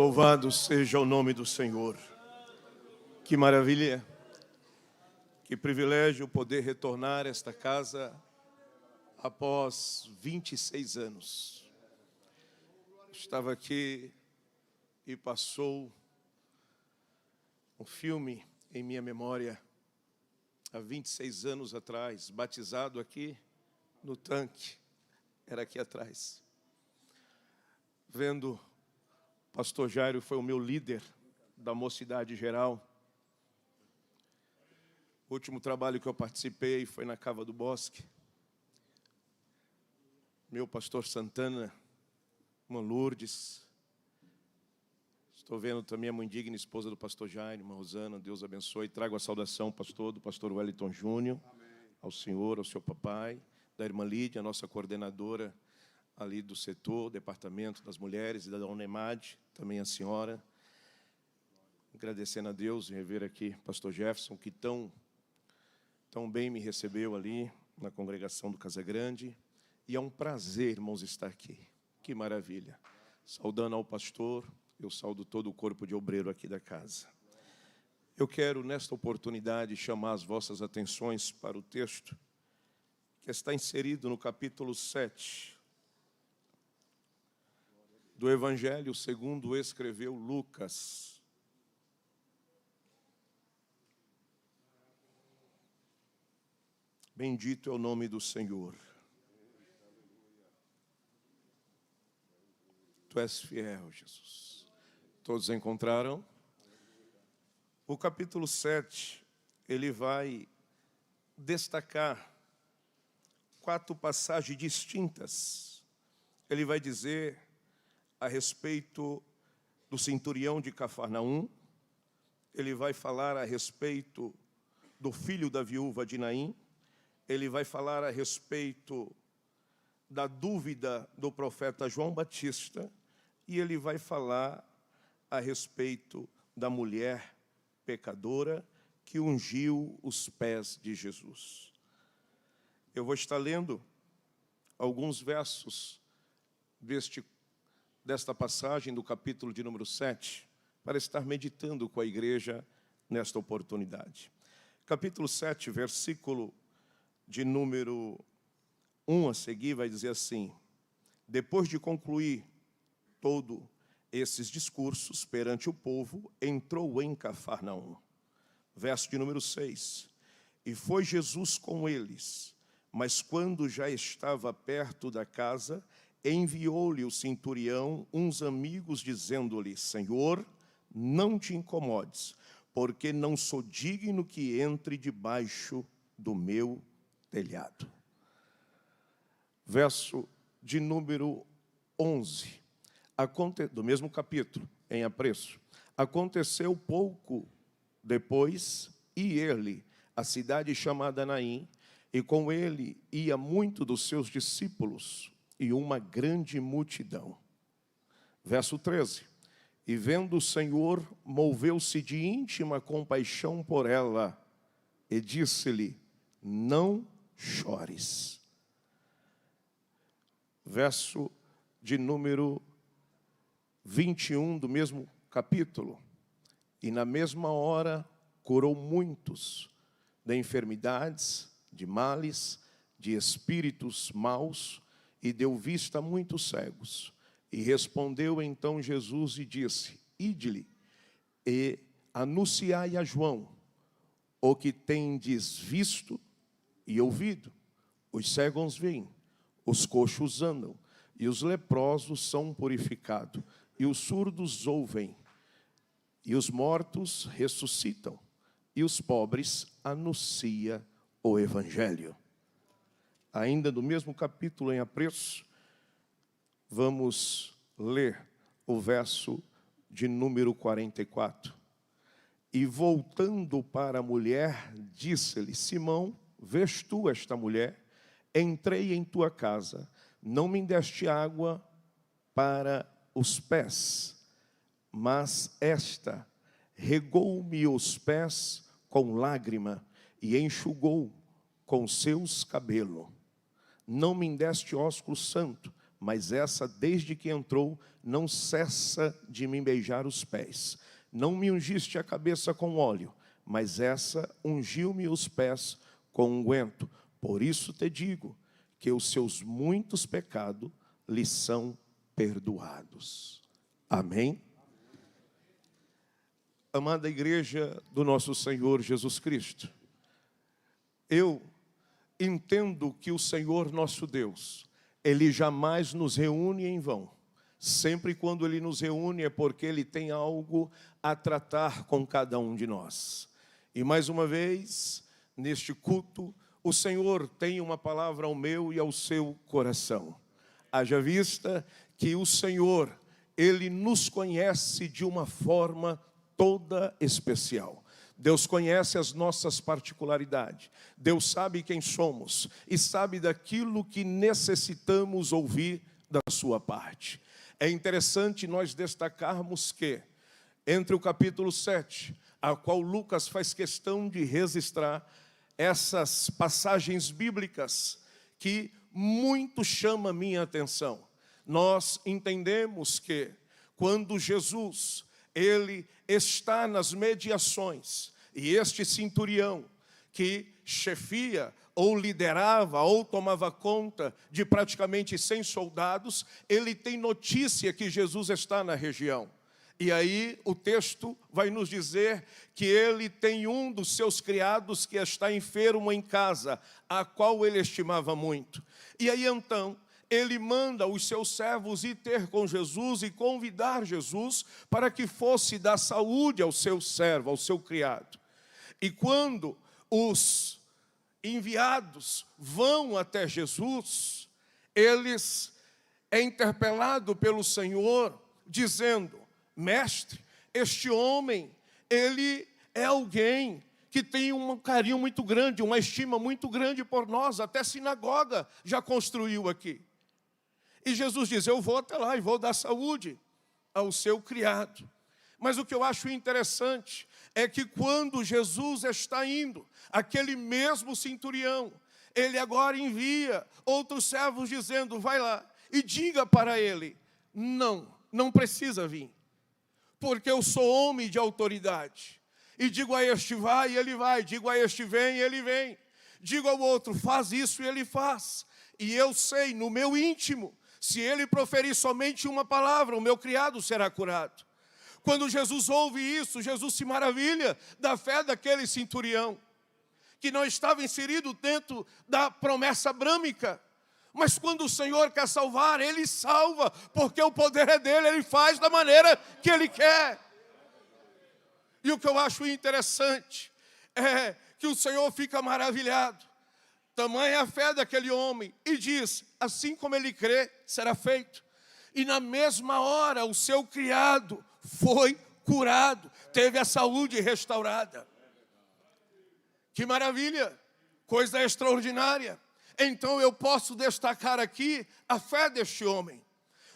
Louvado seja o nome do Senhor. Que maravilha, que privilégio poder retornar a esta casa após 26 anos. Estava aqui e passou um filme em minha memória, há 26 anos atrás, batizado aqui no tanque, era aqui atrás. Vendo, pastor Jairo foi o meu líder da mocidade geral. O último trabalho que eu participei foi na Cava do Bosque. Meu pastor Santana, irmã Lourdes. Estou vendo também a mãe digna, esposa do pastor Jairo, irmã Rosana. Deus abençoe. Trago a saudação, pastor, do pastor Wellington Júnior. Amém. Ao senhor, ao seu papai, da irmã Lídia, nossa coordenadora ali do setor, departamento das mulheres, e da dona Emade, também a senhora. Agradecendo a Deus e rever aqui pastor Jefferson, que tão bem me recebeu ali na congregação do Casa Grande. E é um prazer, irmãos, estar aqui. Que maravilha. Saudando ao pastor, eu saudo todo o corpo de obreiro aqui da casa. Eu quero, nesta oportunidade, chamar as vossas atenções para o texto que está inserido no capítulo 7 do Evangelho segundo escreveu Lucas. Bendito é o nome do Senhor. Tu és fiel, Jesus. Todos encontraram? O capítulo 7, ele vai destacar 4 passagens distintas. Ele vai dizer a respeito do centurião de Cafarnaum. Ele vai falar a respeito do filho da viúva de Naim. Ele vai falar a respeito da dúvida do profeta João Batista. E ele vai falar a respeito da mulher pecadora que ungiu os pés de Jesus. Eu vou estar lendo alguns versos desta passagem do capítulo de número 7, para estar meditando com a igreja nesta oportunidade. Capítulo 7, versículo de número 1 a seguir, vai dizer assim: depois de concluir todos esses discursos perante o povo, entrou em Cafarnaum. Verso de número 6. E foi Jesus com eles, mas quando já estava perto da casa, enviou-lhe o centurião uns amigos, dizendo-lhe: Senhor, não te incomodes, porque não sou digno que entre debaixo do meu telhado. Verso de número 11. Do mesmo capítulo, em apreço. Aconteceu pouco depois, e ele, a cidade chamada Naim, e com ele ia muito dos seus discípulos, e uma grande multidão. Verso 13. E vendo o Senhor, moveu-se de íntima compaixão por ela, e disse-lhe: não chores. Verso de número 21 do mesmo capítulo. E na mesma hora curou muitos de enfermidades, de males, de espíritos maus, e deu vista a muitos cegos. E respondeu então Jesus e disse: ide-lhe e anunciai a João o que tendes visto e ouvido. Os cegos veem, os coxos andam, e os leprosos são purificados, e os surdos ouvem, e os mortos ressuscitam, e os pobres anuncia o Evangelho. Ainda no mesmo capítulo em apreço, vamos ler o verso de número 44. E voltando para a mulher, disse-lhe: Simão, vês tu esta mulher? Entrei em tua casa, não me deste água para os pés, mas esta regou-me os pés com lágrima e enxugou com seus cabelos. Não me deste ósculo santo, mas essa, desde que entrou, não cessa de me beijar os pés. Não me ungiste a cabeça com óleo, mas essa ungiu-me os pés com unguento. Por isso te digo que os seus muitos pecados lhe são perdoados. Amém? Amada igreja do nosso Senhor Jesus Cristo, eu entendo que o Senhor nosso Deus, Ele jamais nos reúne em vão. Sempre quando Ele nos reúne é porque Ele tem algo a tratar com cada um de nós. E mais uma vez, neste culto, o Senhor tem uma palavra ao meu e ao seu coração. Haja vista que o Senhor, Ele nos conhece de uma forma toda especial. Deus conhece as nossas particularidades. Deus sabe quem somos e sabe daquilo que necessitamos ouvir da sua parte. É interessante nós destacarmos que, entre o capítulo 7, a qual Lucas faz questão de registrar, essas passagens bíblicas que muito chamam a minha atenção. Nós entendemos que quando Jesus, Ele está nas mediações, e este centurião que chefia, ou liderava, ou tomava conta de praticamente 100 soldados, ele tem notícia que Jesus está na região. E aí o texto vai nos dizer que ele tem um dos seus criados que está enfermo em casa, a qual ele estimava muito. E aí então ele manda os seus servos ir ter com Jesus e convidar Jesus para que fosse dar saúde ao seu servo, ao seu criado. E quando os enviados vão até Jesus, eles é interpelado pelo Senhor, dizendo: mestre, este homem, ele é alguém que tem um carinho muito grande, uma estima muito grande por nós, até sinagoga já construiu aqui. E Jesus diz: eu vou até lá e vou dar saúde ao seu criado. Mas o que eu acho interessante é que quando Jesus está indo, aquele mesmo centurião, ele agora envia outros servos dizendo: vai lá e diga para ele, não precisa vir, porque eu sou homem de autoridade. E digo a este vai, e ele vai. Digo a este vem, e ele vem. Digo ao outro, faz isso, e ele faz. E eu sei, no meu íntimo, se ele proferir somente uma palavra, o meu criado será curado. Quando Jesus ouve isso, Jesus se maravilha da fé daquele centurião, que não estava inserido dentro da promessa abrâmica. Mas quando o Senhor quer salvar, Ele salva, porque o poder é dEle, Ele faz da maneira que Ele quer. E o que eu acho interessante é que o Senhor fica maravilhado. Tamanha é a fé daquele homem, e diz: assim como ele crê, será feito. E na mesma hora o seu criado foi curado, teve a saúde restaurada. Que maravilha, coisa extraordinária. Então eu posso destacar aqui a fé deste homem.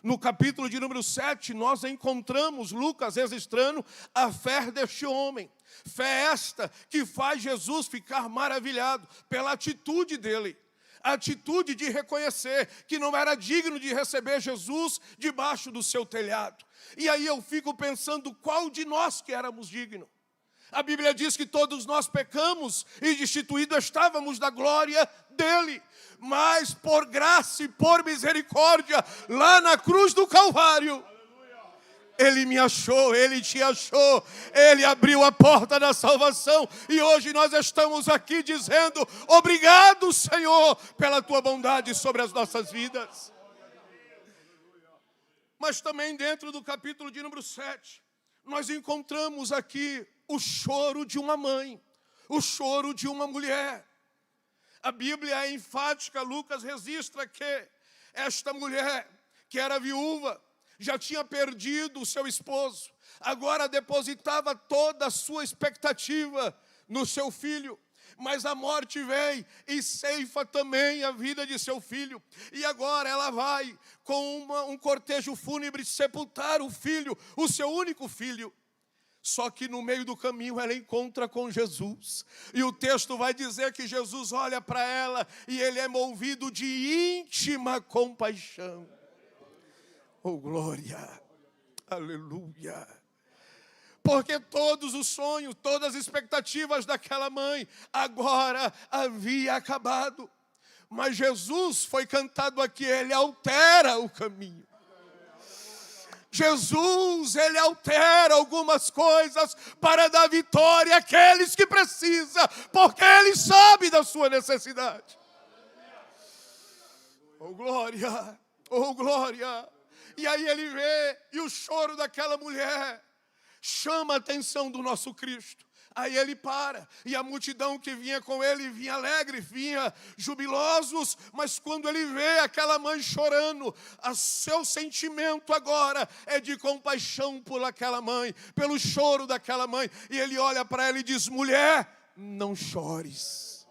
No capítulo de número 7, nós encontramos Lucas registrando a fé deste homem. Fé esta que faz Jesus ficar maravilhado pela atitude dele. A atitude de reconhecer que não era digno de receber Jesus debaixo do seu telhado. E aí eu fico pensando, qual de nós que éramos dignos? A Bíblia diz que todos nós pecamos e destituídos estávamos da glória dele. Mas por graça e por misericórdia, lá na cruz do Calvário, Ele me achou, Ele te achou, Ele abriu a porta da salvação. E hoje nós estamos aqui dizendo: obrigado, Senhor, pela tua bondade sobre as nossas vidas. Mas também dentro do capítulo de número 7, nós encontramos aqui o choro de uma mãe, o choro de uma mulher. A Bíblia é enfática, Lucas registra que esta mulher, que era viúva, já tinha perdido o seu esposo, agora depositava toda a sua expectativa no seu filho. Mas a morte vem e ceifa também a vida de seu filho. E agora ela vai com um cortejo fúnebre sepultar o filho, o seu único filho. Só que no meio do caminho ela encontra com Jesus. E o texto vai dizer que Jesus olha para ela e ele é movido de íntima compaixão. Oh, glória! Aleluia! Porque todos os sonhos, todas as expectativas daquela mãe agora havia acabado. Mas Jesus, foi cantado aqui, Ele altera o caminho. Jesus, Ele altera algumas coisas para dar vitória àqueles que precisam, porque Ele sabe da sua necessidade. Oh, glória! Oh, glória! E aí Ele vê, e o choro daquela mulher chama a atenção do nosso Cristo. Aí Ele para, e a multidão que vinha com Ele, vinha alegre, vinha jubilosos, mas quando Ele vê aquela mãe chorando, o seu sentimento agora é de compaixão por aquela mãe, pelo choro daquela mãe, e Ele olha para ela e diz: mulher, não chores.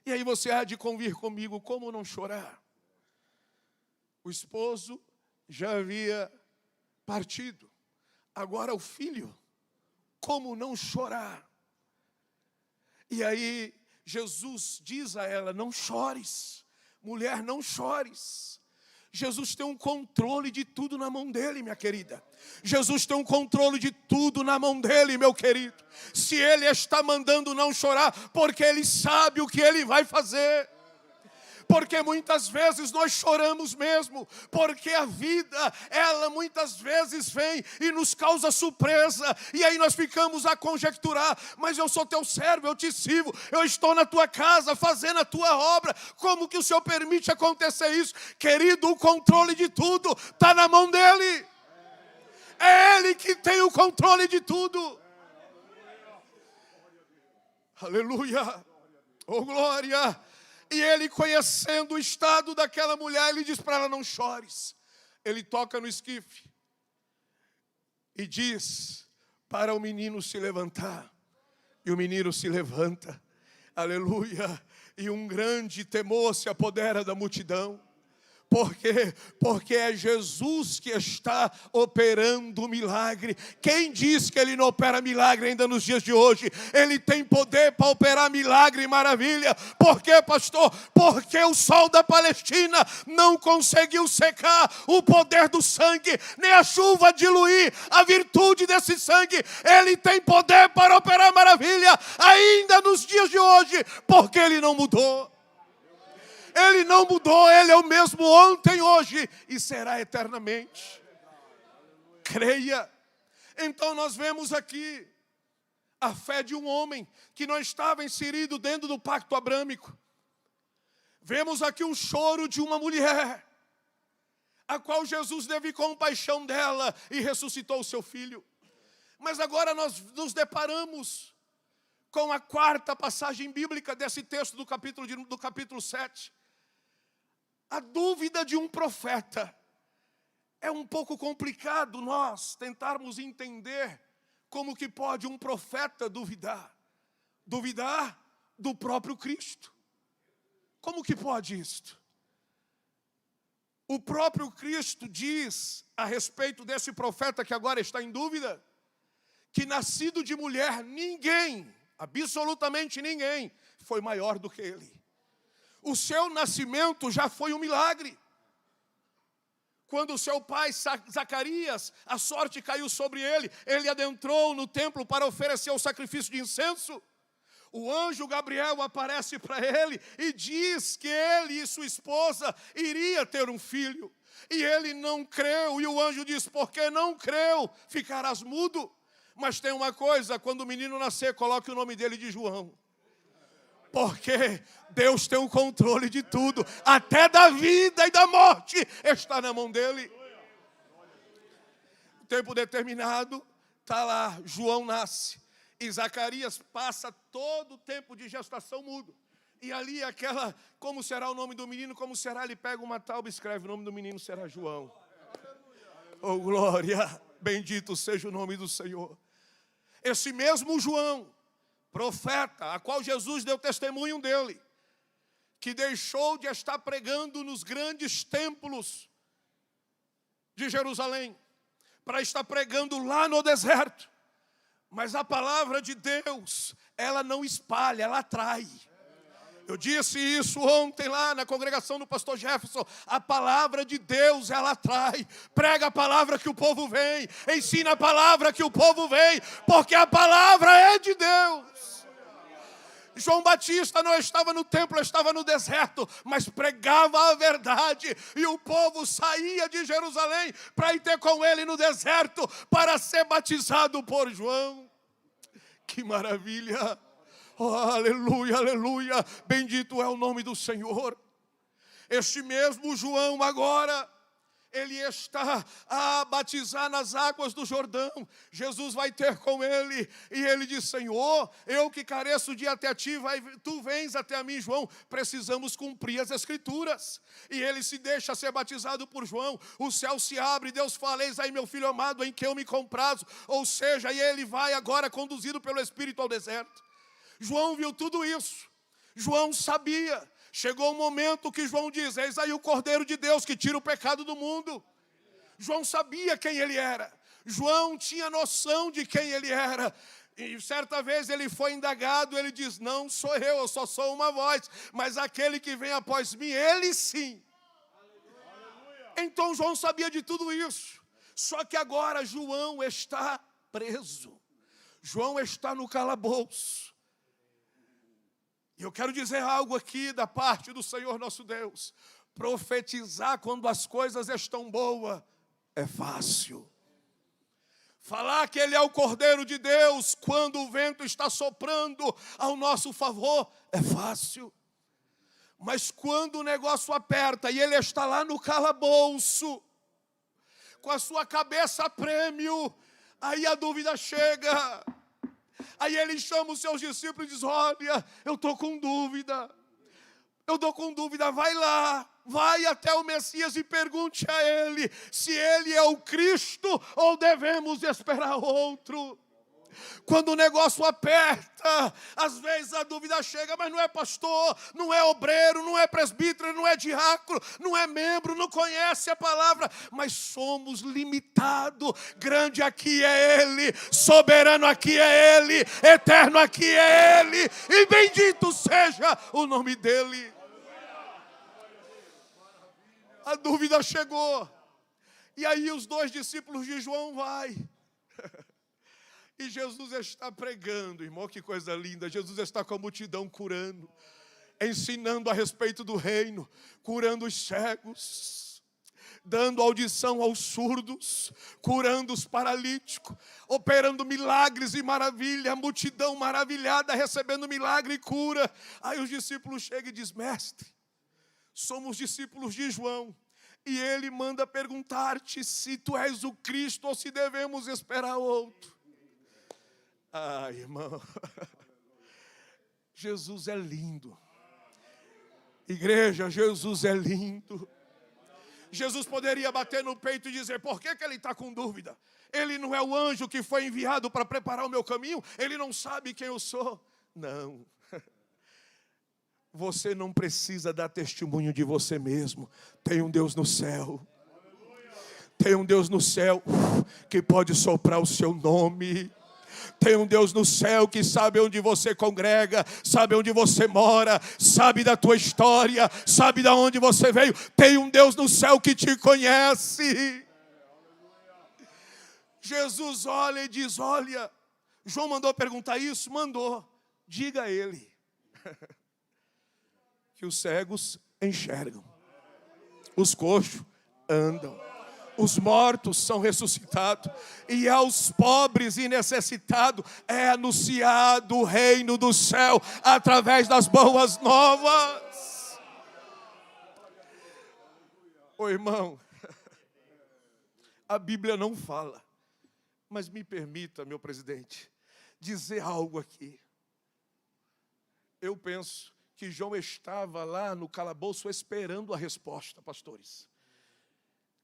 E aí você há de convir comigo, como não chorar? O esposo já havia partido, agora o filho, como não chorar? E aí Jesus diz a ela: não chores, mulher, não chores. Jesus tem um controle de tudo na mão dele, minha querida. Jesus tem um controle de tudo na mão dele, meu querido. Se Ele está mandando não chorar, porque Ele sabe o que Ele vai fazer. Porque muitas vezes nós choramos mesmo, porque a vida, ela muitas vezes vem e nos causa surpresa, e aí nós ficamos a conjecturar: mas eu sou teu servo, eu te sirvo, eu estou na tua casa, fazendo a tua obra, como que o Senhor permite acontecer isso? Querido, o controle de tudo está na mão dEle, é Ele que tem o controle de tudo. Aleluia, oh glória. E Ele, conhecendo o estado daquela mulher, Ele diz para ela: não chores. Ele toca no esquife e diz para o menino se levantar. E o menino se levanta, aleluia. E um grande temor se apodera da multidão. Por quê? Porque é Jesus que está operando o milagre. Quem diz que Ele não opera milagre ainda nos dias de hoje? Ele tem poder para operar milagre e maravilha. Por quê, pastor? Porque o sol da Palestina não conseguiu secar o poder do sangue, nem a chuva diluir a virtude desse sangue. Ele tem poder para operar maravilha ainda nos dias de hoje, porque Ele não mudou. Ele não mudou, Ele é o mesmo ontem, hoje e será eternamente. Creia. Então nós vemos aqui a fé de um homem que não estava inserido dentro do pacto abrâmico. Vemos aqui um choro de uma mulher, a qual Jesus teve compaixão dela e ressuscitou o seu filho. Mas agora nós nos deparamos com a quarta passagem bíblica desse texto do capítulo 7. A dúvida de um profeta. É um pouco complicado nós tentarmos entender como que pode um profeta duvidar. Duvidar do próprio Cristo. Como que pode isto? O próprio Cristo diz a respeito desse profeta que agora está em dúvida, que nascido de mulher, ninguém, absolutamente ninguém, foi maior do que ele. O seu nascimento já foi um milagre. Quando o seu pai Zacarias, a sorte caiu sobre ele, ele adentrou no templo para oferecer o sacrifício de incenso. O anjo Gabriel aparece para ele e diz que ele e sua esposa iriam ter um filho. E ele não creu, e o anjo diz: porque não creu, ficarás mudo. Mas tem uma coisa: quando o menino nascer, coloque o nome dele de João. Porque Deus tem o controle de tudo, até da vida e da morte está na mão dele. O tempo determinado, está lá, João nasce. E Zacarias passa todo o tempo de gestação mudo. E ali aquela, como será o nome do menino, como será? Ele pega uma tábua e escreve: o nome do menino será João. Oh glória, bendito seja o nome do Senhor. Esse mesmo João, profeta, a qual Jesus deu testemunho dele, que deixou de estar pregando nos grandes templos de Jerusalém, para estar pregando lá no deserto. Mas a palavra de Deus, ela não espalha, ela atrai. Eu disse isso ontem lá na congregação do pastor Jefferson. A palavra de Deus, ela atrai. Prega a palavra que o povo vem. Ensina a palavra que o povo vem. Porque a palavra é de Deus. João Batista não estava no templo, estava no deserto, mas pregava a verdade. E o povo saía de Jerusalém para ir ter com ele no deserto, para ser batizado por João. Que maravilha! Oh, aleluia, aleluia, bendito é o nome do Senhor. Este mesmo João agora, ele está a batizar nas águas do Jordão. Jesus vai ter com ele, e ele diz: Senhor, eu que careço de ir até ti, tu vens até mim. João, precisamos cumprir as Escrituras. E ele se deixa ser batizado por João. O céu se abre, Deus fala: eis aí meu filho amado, em quem eu me comprazo. Ou seja, e ele vai agora conduzido pelo Espírito ao deserto. João viu tudo isso. João sabia. Chegou um momento que João diz: eis aí o Cordeiro de Deus que tira o pecado do mundo. João sabia quem ele era. João tinha noção de quem ele era. E certa vez ele foi indagado, ele diz: não sou eu só sou uma voz, mas aquele que vem após mim, ele sim. Então João sabia de tudo isso. Só que agora João está preso. João está no calabouço. E eu quero dizer algo aqui da parte do Senhor nosso Deus. Profetizar quando as coisas estão boas é fácil. Falar que Ele é o Cordeiro de Deus quando o vento está soprando ao nosso favor é fácil. Mas quando o negócio aperta e Ele está lá no calabouço, com a sua cabeça a prêmio, aí a dúvida chega. Aí ele chama os seus discípulos e diz: olha, eu estou com dúvida. Eu estou com dúvida, vai lá, vai até o Messias e pergunte a ele se ele é o Cristo ou devemos esperar outro. Quando o negócio aperta, às vezes a dúvida chega: mas não é pastor, não é obreiro, não é presbítero, não é diácono, não é membro, não conhece a palavra, mas somos limitados. Grande aqui é Ele, soberano aqui é Ele, eterno aqui é Ele, e bendito seja o nome dEle. A dúvida chegou, e aí os dois discípulos de João vai. E Jesus está pregando, irmão, que coisa linda. Jesus está com a multidão curando, ensinando a respeito do reino, curando os cegos, dando audição aos surdos, curando os paralíticos, operando milagres e maravilha, a multidão maravilhada, recebendo milagre e cura. Aí os discípulos chegam e dizem: mestre, somos discípulos de João, e ele manda perguntar-te se tu és o Cristo ou se devemos esperar outro. Ah, irmão, Jesus é lindo. Igreja, Jesus é lindo. Jesus poderia bater no peito e dizer: por que ele está com dúvida? Ele não é o anjo que foi enviado para preparar o meu caminho? Ele não sabe quem eu sou? Não. Você não precisa dar testemunho de você mesmo. Tem um Deus no céu. Tem um Deus no céu que pode soprar o seu nome. Tem um Deus no céu que sabe onde você congrega, sabe onde você mora, sabe da tua história, sabe de onde você veio. Tem um Deus no céu que te conhece. Jesus olha e diz: olha, João mandou perguntar isso? Mandou. Diga a ele que os cegos enxergam, os coxos andam, os mortos são ressuscitados, e aos pobres e necessitados é anunciado o reino do céu através das boas novas. Ô irmão, a Bíblia não fala, mas me permita, meu presidente, dizer algo aqui. Eu penso que João estava lá no calabouço esperando a resposta, pastores.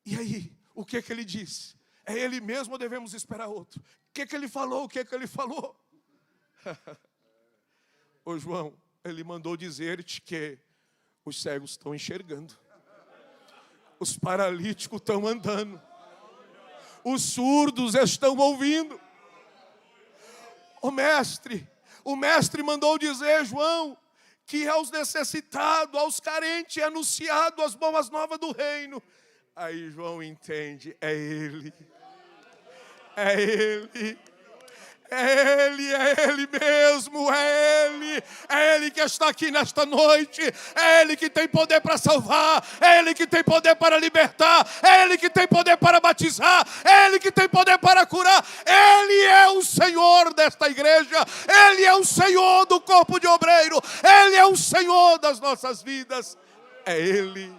E aí, o que ele disse? É ele mesmo ou devemos esperar outro? O que ele falou? O que ele falou? Ô João, ele mandou dizer-te que os cegos estão enxergando, os paralíticos estão andando, os surdos estão ouvindo. O mestre mandou dizer, João, que aos necessitados, aos carentes, é anunciado as boas novas do reino. Aí João entende, é Ele. É Ele. É Ele mesmo, é Ele que está aqui nesta noite, é Ele que tem poder para salvar, é Ele que tem poder para libertar, é Ele que tem poder para batizar, é Ele que tem poder para curar, Ele é o Senhor desta igreja, Ele é o Senhor do corpo de obreiro, Ele é o Senhor das nossas vidas, é Ele.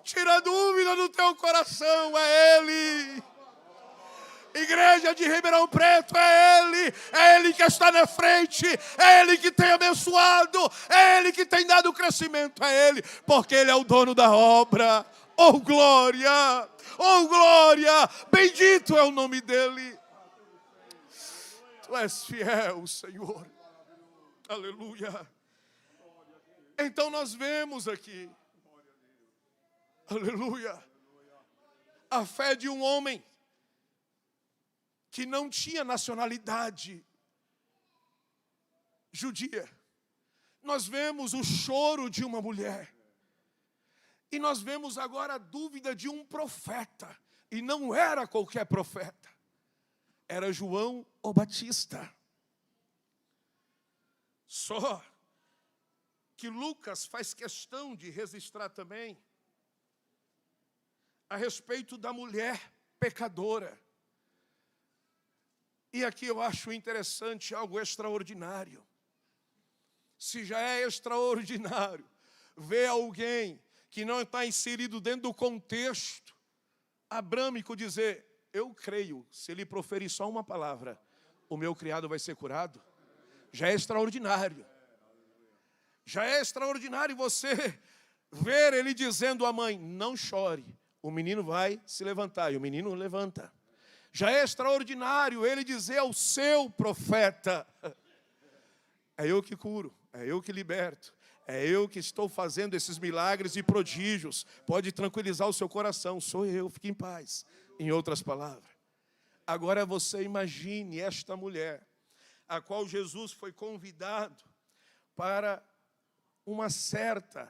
Tira a dúvida do teu coração, é Ele. Igreja de Ribeirão Preto, é Ele que está na frente, é Ele que tem abençoado, é Ele que tem dado crescimento, é Ele, porque Ele é o dono da obra. Oh glória, bendito é o nome dEle. Tu és fiel, Senhor, aleluia. Então nós vemos aqui, aleluia, a fé de um homem que não tinha nacionalidade judia. Nós vemos o choro de uma mulher. E nós vemos agora a dúvida de um profeta. E não era qualquer profeta. Era João o Batista. Só que Lucas faz questão de registrar também a respeito da mulher pecadora. E aqui eu acho interessante algo extraordinário. Se já é extraordinário ver alguém que não está inserido dentro do contexto abrâmico dizer, eu creio, se ele proferir só uma palavra, o meu criado vai ser curado, já é extraordinário. Já é extraordinário você ver ele dizendo à mãe, não chore, o menino vai se levantar, e o menino levanta. Já é extraordinário ele dizer ao seu profeta, é eu que curo, é eu que liberto, é eu que estou fazendo esses milagres e prodígios, pode tranquilizar o seu coração, sou eu, fique em paz. Em outras palavras, agora você imagine esta mulher, a qual Jesus foi convidado para uma certa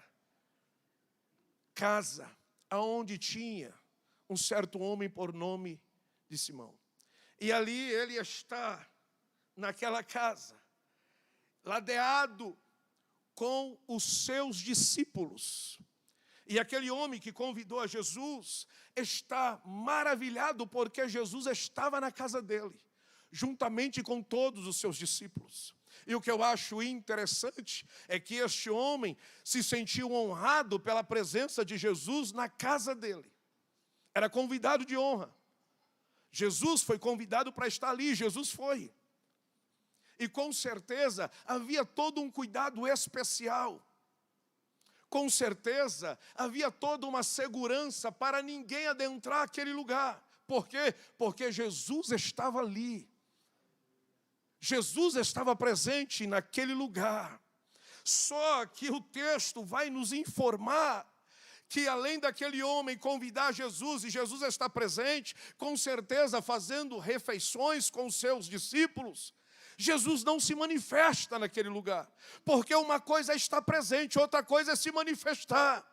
casa, aonde tinha um certo homem por nome de Simão. E ali ele está, naquela casa, ladeado com os seus discípulos. E aquele homem que convidou a Jesus está maravilhado porque Jesus estava na casa dele, juntamente com todos os seus discípulos. E o que eu acho interessante é que este homem se sentiu honrado pela presença de Jesus na casa dele. Era convidado de honra. Jesus foi convidado para estar ali, Jesus foi. E com certeza havia todo um cuidado especial. Com certeza havia toda uma segurança para ninguém adentrar aquele lugar. Por quê? Porque Jesus estava ali. Jesus estava presente naquele lugar. Só que o texto vai nos informar que além daquele homem convidar Jesus, e Jesus está presente, com certeza fazendo refeições com os seus discípulos, Jesus não se manifesta naquele lugar. Porque uma coisa é estar presente, outra coisa é se manifestar.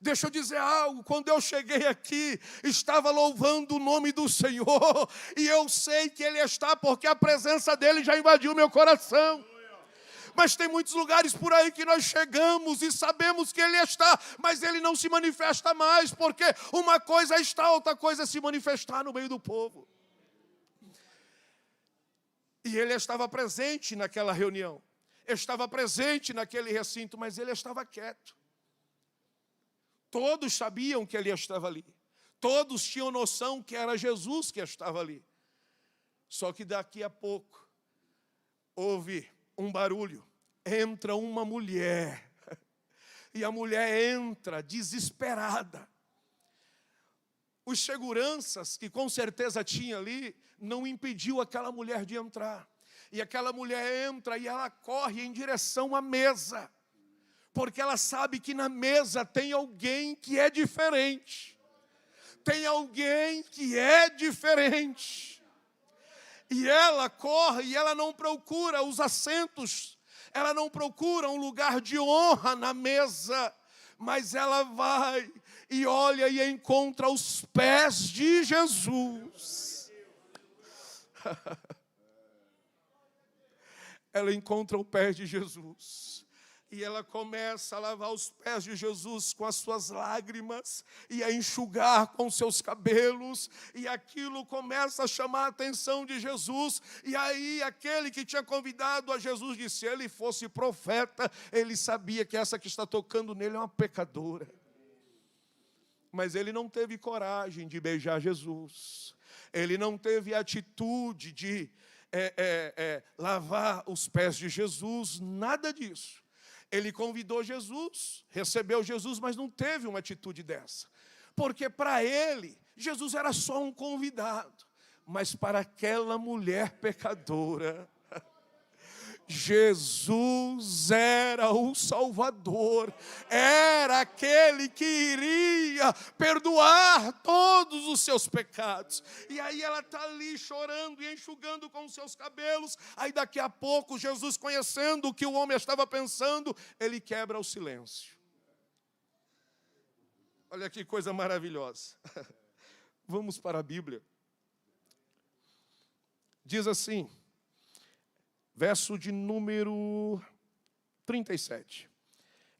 Deixa eu dizer algo, quando eu cheguei aqui, estava louvando o nome do Senhor, e eu sei que Ele está, porque a presença dEle já invadiu meu coração. Mas tem muitos lugares por aí que nós chegamos e sabemos que Ele está, mas Ele não se manifesta mais, porque uma coisa é estar, outra coisa é se manifestar no meio do povo. E Ele estava presente naquela reunião, estava presente naquele recinto, mas Ele estava quieto. Todos sabiam que Ele estava ali. Todos tinham noção que era Jesus que estava ali. Só que daqui a pouco, houve um barulho. Entra uma mulher. E a mulher entra desesperada. Os seguranças, que com certeza tinha ali, não impediu aquela mulher de entrar. E aquela mulher entra e ela corre em direção à mesa. Porque ela sabe que na mesa tem alguém que é diferente. tem alguém que é diferente. E ela corre e ela não procura os assentos, ela não procura um lugar de honra na mesa, mas ela vai e olha e encontra os pés de Jesus. Ela encontra o pé de Jesus. E ela começa a lavar os pés de Jesus com as suas lágrimas e a enxugar com seus cabelos. E aquilo começa a chamar a atenção de Jesus. E aí aquele que tinha convidado a Jesus disse, se ele fosse profeta, ele sabia que essa que está tocando nele é uma pecadora. Mas ele não teve coragem de beijar Jesus. Ele não teve atitude de lavar os pés de Jesus, nada disso. Ele convidou Jesus, recebeu Jesus, mas não teve uma atitude dessa. Porque para ele, Jesus era só um convidado. Mas para aquela mulher pecadora, Jesus era o Salvador, era aquele que iria perdoar todos os seus pecados. E aí ela está ali chorando e enxugando com os seus cabelos. Aí daqui a pouco, Jesus, conhecendo o que o homem estava pensando, ele quebra o silêncio. Olha que coisa maravilhosa. Vamos para a Bíblia. Diz assim, verso de número 37.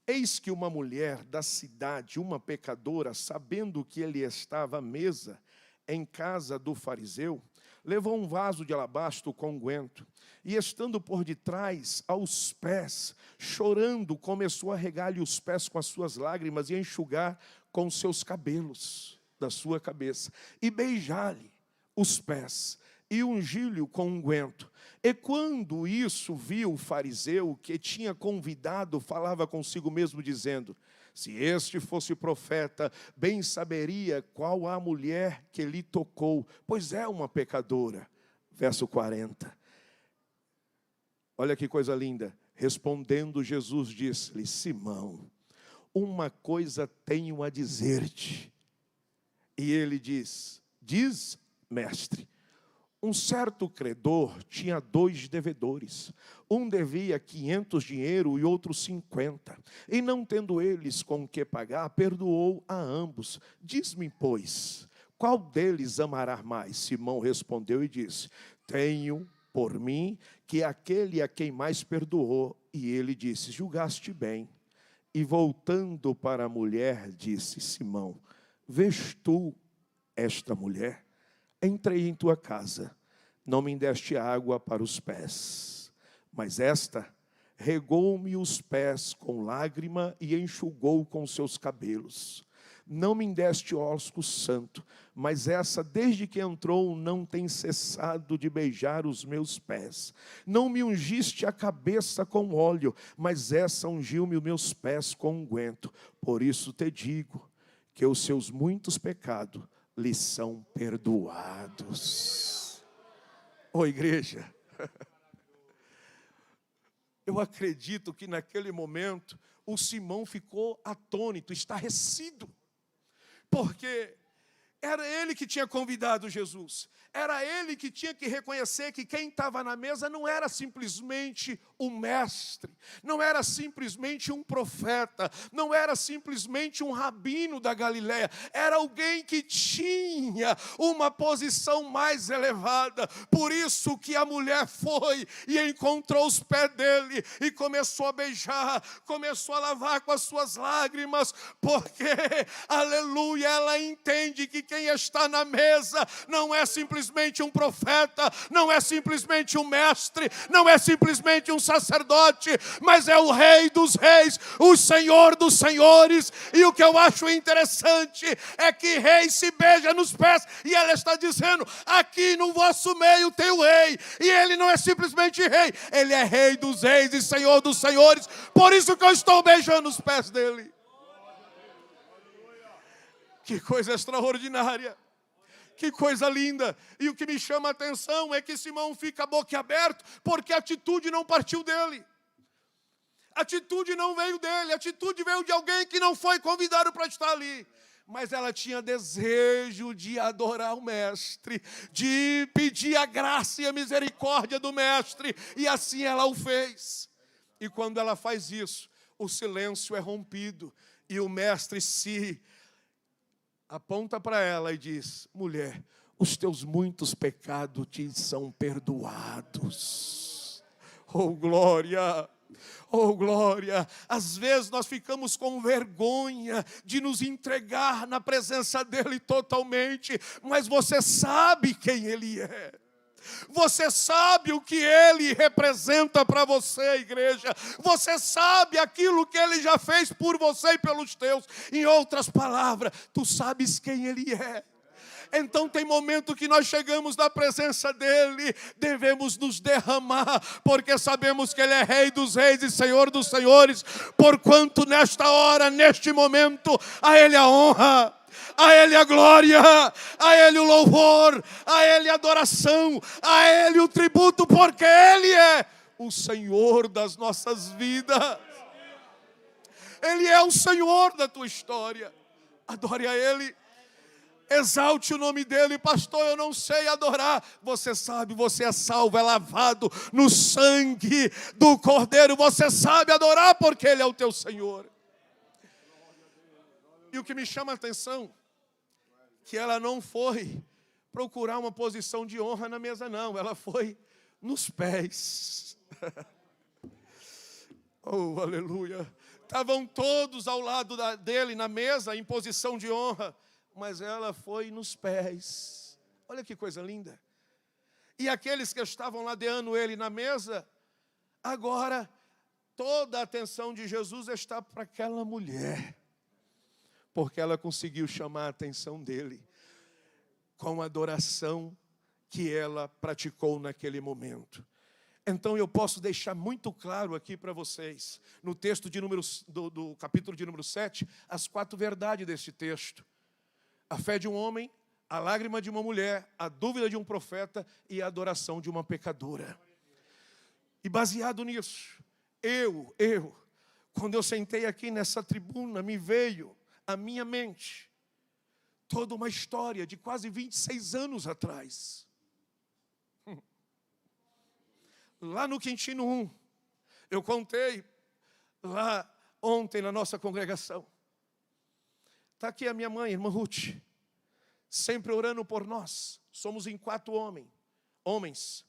Eis que uma mulher da cidade, uma pecadora, sabendo que ele estava à mesa em casa do fariseu, levou um vaso de alabastro com unguento, e estando por detrás aos pés, chorando, começou a regar-lhe os pés com as suas lágrimas e a enxugar com os seus cabelos da sua cabeça, e beijar-lhe os pés, e ungi-lhe com unguento. E quando isso viu o fariseu que tinha convidado, falava consigo mesmo, dizendo, se este fosse profeta, bem saberia qual a mulher que lhe tocou, pois é uma pecadora. Verso 40. Olha que coisa linda. Respondendo Jesus disse-lhe, Simão, uma coisa tenho a dizer-te. E ele diz, mestre. Um certo credor tinha 2 devedores. Um devia 500 dinheiro e outro 50. E não tendo eles com que pagar, perdoou a ambos. Diz-me, pois, qual deles amará mais? Simão respondeu e disse, tenho por mim que aquele a quem mais perdoou. E ele disse, julgaste bem. E voltando para a mulher, disse, Simão, vês tu esta mulher? Entrei em tua casa, não me deste água para os pés, mas esta regou-me os pés com lágrima e enxugou com seus cabelos. Não me deste ósculo santo, mas essa, desde que entrou, não tem cessado de beijar os meus pés. Não me ungiste a cabeça com óleo, mas essa ungiu-me os meus pés com unguento. Por isso te digo que os seus muitos pecados lhes são perdoados. Ô igreja, eu acredito que naquele momento o Simão ficou atônito, estarrecido, porque era ele que tinha convidado Jesus. Era ele que tinha que reconhecer que quem estava na mesa não era simplesmente um mestre, não era simplesmente um profeta, não era simplesmente um rabino da Galileia, era alguém que tinha uma posição mais elevada. Por isso que a mulher foi e encontrou os pés dele e começou a beijar, começou a lavar com as suas lágrimas, porque, aleluia, ela entende que quem está na mesa não é simplesmente um profeta, não é simplesmente um mestre, não é simplesmente um sacerdote, mas é o Rei dos Reis, o Senhor dos Senhores. E o que eu acho interessante é que rei se beija nos pés, e ela está dizendo, aqui no vosso meio tem o rei, e ele não é simplesmente rei, ele é Rei dos Reis e Senhor dos Senhores, por isso que eu estou beijando os pés dele. Que coisa extraordinária, que coisa linda. E o que me chama a atenção é que Simão fica boquiaberto, porque a atitude não partiu dele. A atitude não veio dele, a atitude veio de alguém que não foi convidado para estar ali. mas ela tinha desejo de adorar o Mestre, de pedir a graça e a misericórdia do Mestre, e assim ela o fez. E quando ela faz isso, o silêncio é rompido, e o Mestre se aponta para ela e diz: mulher, os teus muitos pecados te são perdoados. Oh, glória! Oh, glória! Às vezes nós ficamos com vergonha de nos entregar na presença dEle totalmente, mas você sabe quem Ele é. Você sabe o que Ele representa para você, igreja. Você sabe aquilo que Ele já fez por você e pelos teus. Em outras palavras, tu sabes quem Ele é. Então tem momento que nós chegamos na presença dEle, devemos nos derramar, porque sabemos que Ele é Rei dos reis e Senhor dos senhores, porquanto nesta hora, neste momento, a Ele a honra, a Ele a glória, a Ele o louvor, a Ele a adoração, a Ele o tributo, porque Ele é o Senhor das nossas vidas. Ele é o Senhor da tua história. Adore a Ele. Exalte o nome dEle. Pastor, eu não sei adorar. Você sabe, você é salvo, é lavado no sangue do Cordeiro. Você sabe adorar porque Ele é o teu Senhor. E o que me chama a atenção, que ela não foi procurar uma posição de honra na mesa, não. Ela foi nos pés. Oh, aleluia. Estavam todos ao lado dele na mesa, em posição de honra. Mas ela foi nos pés. Olha que coisa linda. E aqueles que estavam ladeando ele na mesa, agora toda a atenção de Jesus está para aquela mulher. Porque ela conseguiu chamar a atenção dele com a adoração que ela praticou naquele momento. Então eu posso deixar muito claro aqui para vocês, no texto de do capítulo de número 7, as 4 verdades desse texto. A fé de um homem, a lágrima de uma mulher, a dúvida de um profeta e a adoração de uma pecadora. E baseado nisso, quando eu sentei aqui nessa tribuna, me veio à minha mente toda uma história de quase 26 anos atrás. Lá no Quintino 1, eu contei lá ontem na nossa congregação. Está aqui a minha mãe, irmã Ruth, sempre orando por nós. Somos em 4 homens.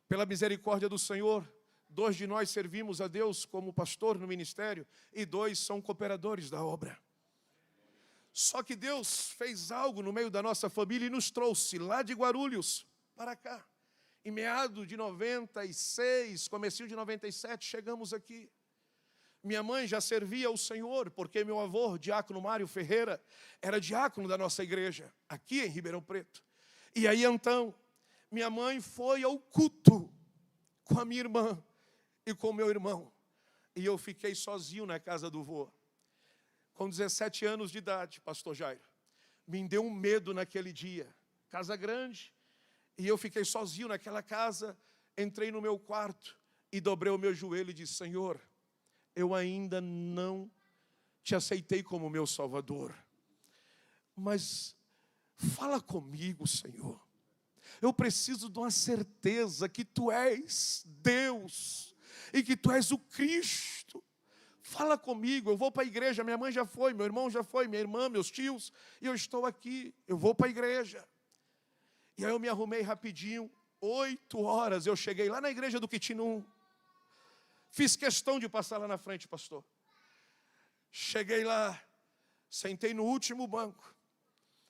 Pela misericórdia do Senhor, 2 de nós servimos a Deus como pastor no ministério e 2 são cooperadores da obra. Só que Deus fez algo no meio da nossa família e nos trouxe lá de Guarulhos para cá. Em meados de 96, comecinho de 97, chegamos aqui. Minha mãe já servia ao Senhor, porque meu avô, diácono Mário Ferreira, era diácono da nossa igreja, aqui em Ribeirão Preto. E aí então, minha mãe foi ao culto com a minha irmã e com o meu irmão. E eu fiquei sozinho na casa do vô. Com 17 anos de idade, pastor Jairo. Me deu um medo naquele dia. Casa grande. E eu fiquei sozinho naquela casa. Entrei no meu quarto e dobrei o meu joelho e disse: Senhor, eu ainda não te aceitei como meu Salvador. Mas fala comigo, Senhor. Eu preciso de uma certeza que Tu és Deus e que Tu és o Cristo. Fala comigo, eu vou para a igreja. Minha mãe já foi, meu irmão já foi, minha irmã, meus tios, e eu estou aqui, eu vou para a igreja. E aí eu me arrumei rapidinho, 8 horas, eu cheguei lá na igreja do Quintino 1. Fiz questão de passar lá na frente, pastor. Cheguei lá, sentei no último banco.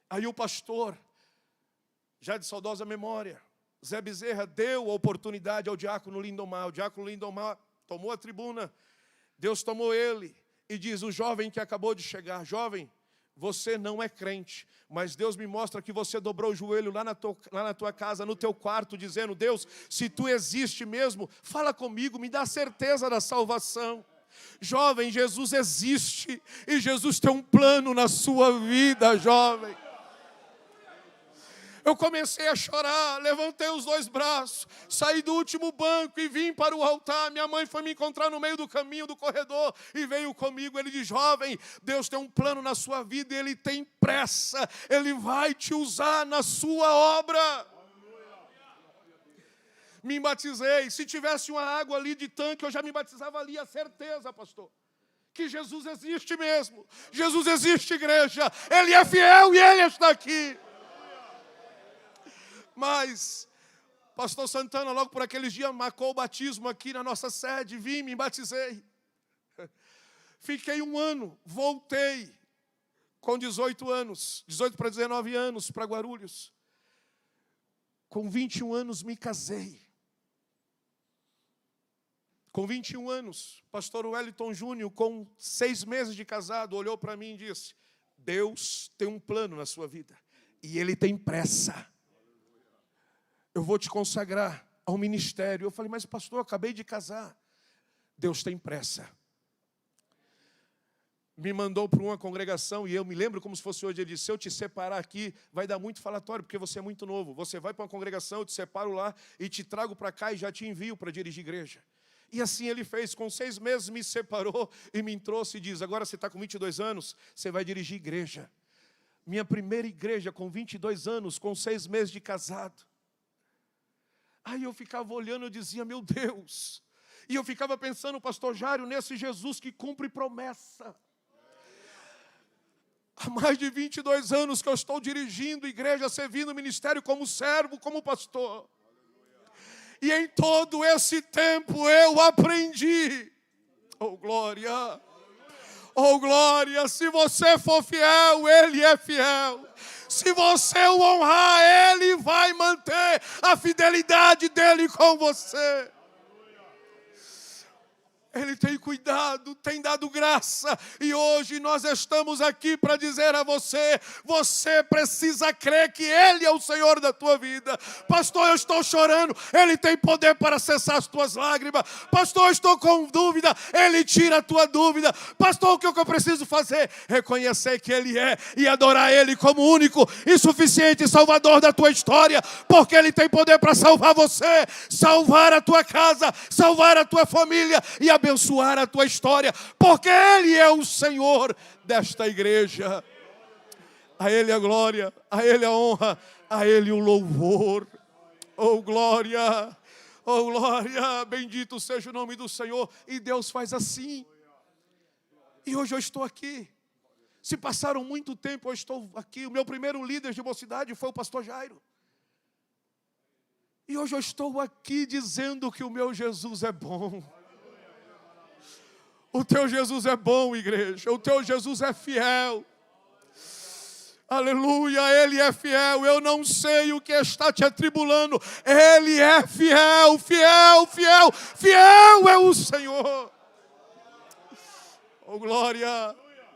Aí o pastor, já de saudosa memória, Zé Bezerra, deu a oportunidade ao diácono Lindomar. O diácono Lindomar tomou a tribuna, Deus tomou ele e diz: o jovem que acabou de chegar, jovem, você não é crente, mas Deus me mostra que você dobrou o joelho lá na tua casa, no teu quarto, dizendo: Deus, se Tu existe mesmo, fala comigo, me dá certeza da salvação. Jovem, Jesus existe e Jesus tem um plano na sua vida, jovem. Eu comecei a chorar, levantei os 2 braços, saí do último banco e vim para o altar. Minha mãe foi me encontrar no meio do caminho, do corredor, e veio comigo. Ele disse: jovem, Deus tem um plano na sua vida e Ele tem pressa. Ele vai te usar na sua obra. Me batizei. Se tivesse uma água ali de tanque, eu já me batizava ali, a certeza, pastor. Que Jesus existe mesmo. Jesus existe, igreja. Ele é fiel e Ele está aqui. Mas, pastor Santana, logo por aqueles dias, marcou o batismo aqui na nossa sede. Vim, me batizei. Fiquei 1 ano, voltei com 18 anos, 18 para 19 anos para Guarulhos. Com 21 anos me casei. Com 21 anos, pastor Wellington Júnior, com 6 meses de casado, olhou para mim e disse: Deus tem um plano na sua vida e Ele tem pressa. Eu vou te consagrar ao ministério. Eu falei: mas pastor, eu acabei de casar. Deus tem pressa. Me mandou para uma congregação e eu me lembro como se fosse hoje. Ele disse: se eu te separar aqui, vai dar muito falatório, porque você é muito novo. Você vai para uma congregação, eu te separo lá e te trago para cá e já te envio para dirigir igreja. E assim ele fez. Com 6 meses me separou e me trouxe e diz: agora você está com 22 anos, você vai dirigir igreja. Minha primeira igreja com 22 anos, com 6 meses de casado. Aí eu ficava olhando e dizia: meu Deus. E eu ficava pensando, pastor Jário, nesse Jesus que cumpre promessa. Há mais de 22 anos que eu estou dirigindo igreja, servindo o ministério como servo, como pastor. E em todo esse tempo eu aprendi. Oh glória! Oh glória! Se você for fiel, Ele é fiel. Se você o honrar, Ele vai manter a fidelidade dEle com você. Ele tem cuidado, tem dado graça. E hoje nós estamos aqui para dizer a você: você precisa crer que Ele é o Senhor da tua vida. Pastor, eu estou chorando, Ele tem poder para cessar as tuas lágrimas. Pastor, eu estou com dúvida, Ele tira a tua dúvida. Pastor, o que eu preciso fazer? Reconhecer que Ele é e adorar Ele como único e suficiente Salvador da tua história. Porque Ele tem poder para salvar você, salvar a tua casa, salvar a tua família e abençoar a tua história, porque Ele é o Senhor desta igreja. A Ele a glória, a Ele a honra, a Ele o louvor. Oh glória, oh glória, bendito seja o nome do Senhor. E Deus faz assim. E hoje eu estou aqui. Se passaram muito tempo, eu estou aqui. O meu primeiro líder de mocidade foi o pastor Jairo. E hoje eu estou aqui dizendo que o meu Jesus é bom. O teu Jesus é bom, igreja. O teu Jesus é fiel. Aleluia, Ele é fiel. Eu não sei o que está te atribulando. Ele é fiel, fiel, fiel. Fiel é o Senhor. Oh glória,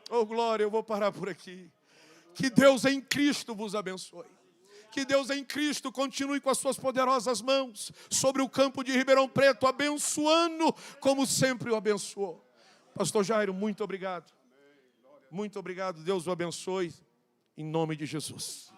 oh glória. Eu vou parar por aqui. Que Deus em Cristo vos abençoe. Que Deus em Cristo continue com as suas poderosas mãos sobre o campo de Ribeirão Preto, abençoando como sempre o abençoou. Pastor Jairo, muito obrigado. Muito obrigado. Deus o abençoe. Em nome de Jesus.